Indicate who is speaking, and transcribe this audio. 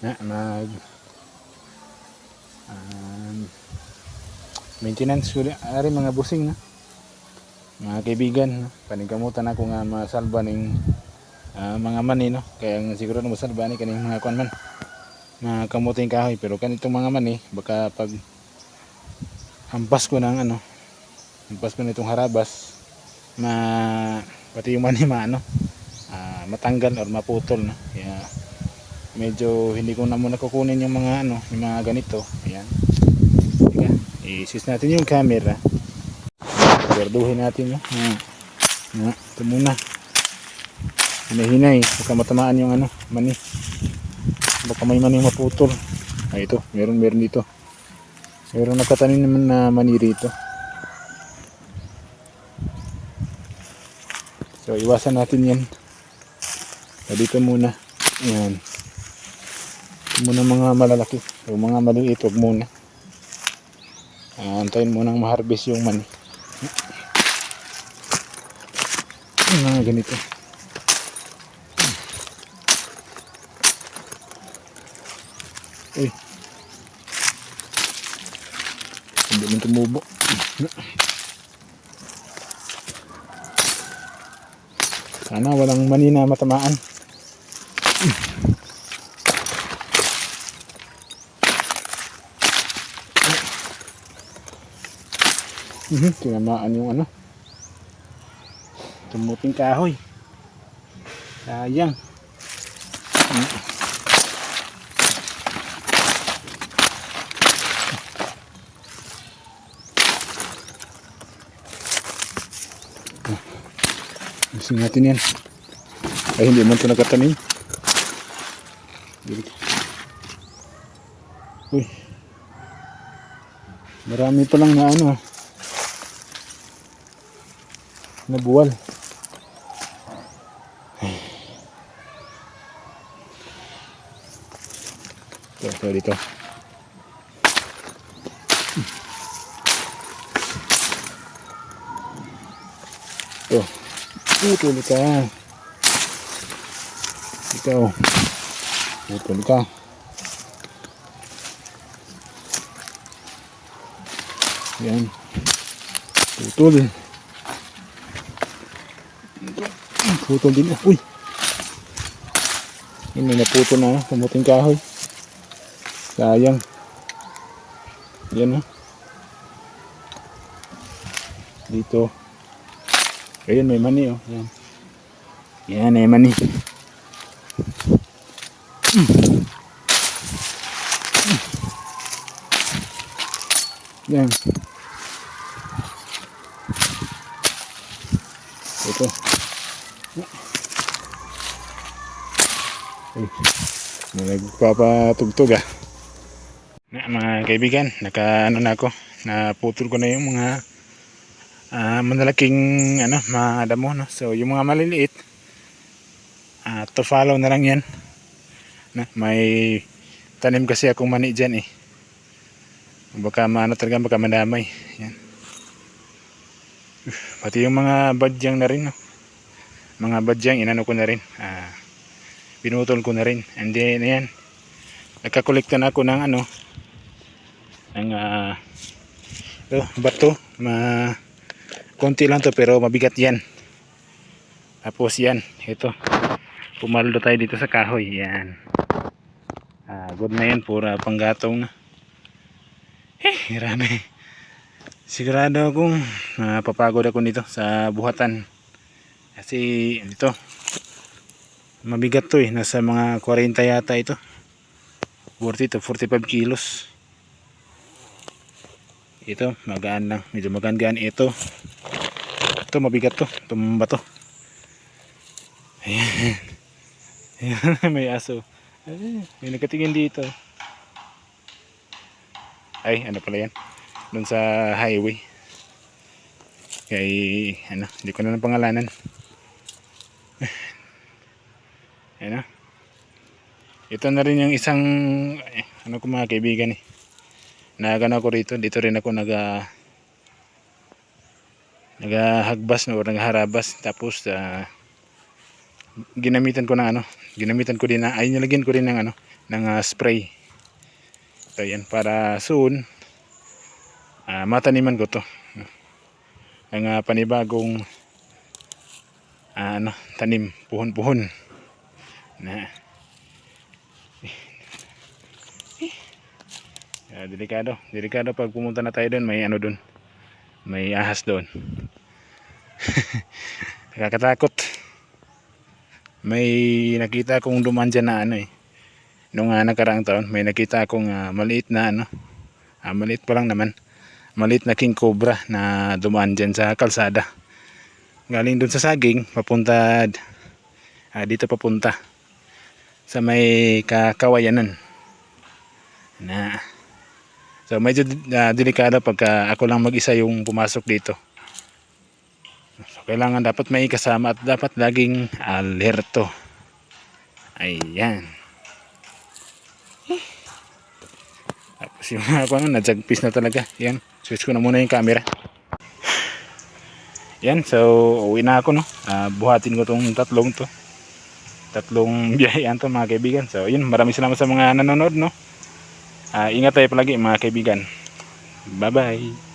Speaker 1: nag maintenance ko ari mga busing na mga kaibigan no? Paningkamutan ako nga masalba ning mga mani no, kaya siguro na masalba ni kaning mga kuan man mga kamuting kahoy, pero kanitong mga mani baka pag hampas ko ng hampas ko nitong harabas pati yung mani matanggal or maputol no, kaya medyo hindi ko na muna kukunin yung mga yung mga ganito. Ayan, i-sis natin yung camera, guarduhin natin no. Ito muna, hinahinay baka matamaan yung mani, baka may mani maputol. Ito meron dito, meron nakatanim naman na mani rito, so iwasan natin yan. So dito muna, yan muna mga malalaki, o mga maliit huwag muna. Antayin muna ma-harvest yung mani, mga ganito. Uy, hindi man tumubo. Sana walang mani na matamaan. Tinamaan yung tumuting kahoy, sayang. Gusto natin yan. Ay, hindi man ito nagkatanim. Uy, marami pa lang na na buwal. Ito dito. Ito, putol ka. Ikaw, putol ka. Yan, putol. Putol din. Uy, yun, may naputol na kamuting kahoy, sayang. Yan dito. Ayun, may mani yan. Yan, may mani. Yan. Ito. Nagpapatugtog mga kaibigan, na ako, naputol ko na yung mga manalaking mga damo no. So yung mga maliliit to follow na lang yan may tanim kasi akong mani dyan baka talaga baka madamay yan. Pati yung mga badyang na rin mga badyang inano ko na rin, pinutol ko na rin, and then ayan, nagkakolekta na ako ng ng bato, konti lang to pero mabigat yan. Tapos yan, ito, pumaldo tayo dito sa kahoy, yan. Good na yan, pura panggatong na. Marami. Sigurado akong papagod ako nito sa buhatan, kasi ito mabigat to nasa mga 40 yata ito, 40 to 45 kilos. Ito magaan lang, medyo magaan ito mabigat to, tumba to. Ayan. Ayan, may aso. May nagkatingin dito. Ay, ano pala yan, dun sa highway. Kaya hindi ko na pangalanan. Ayan ito na rin yung isang ko mga kaibigan nagano ako rito. Dito rin ako nagahagbas o nagharabas. Tapos ginamitan ko ng ginamitan ko din ay nilagyan ko rin ng ng spray. So yan, para soon mataniman ko to ang panibagong tanim, puhon-puhon na delikado pag pumunta na tayo doon, may doon, may ahas doon. Nakakatakot. May nakita akong dumaan dyan na nung nakaraang taon, may nakita akong maliit na maliit pa lang naman, maliit na king cobra na dumaan dyan sa kalsada. Galing doon sa saging, papunta dito, papunta sa may Kawayanan na. So medyo delikado pagka ako lang mag-isa yung pumasok dito. So kailangan dapat may kasama at dapat laging alerto. Ayan. Tapos yung nagjagpis na talaga. Yan, switch ko na muna yung camera. Yan, so uwi na ako, no. Buhatin ko tong tatlong biyahean to, mga kaibigan. So yun, maraming salamat sa mga nanonood, no. Ingat tayo palagi, mga kaibigan. Bye bye.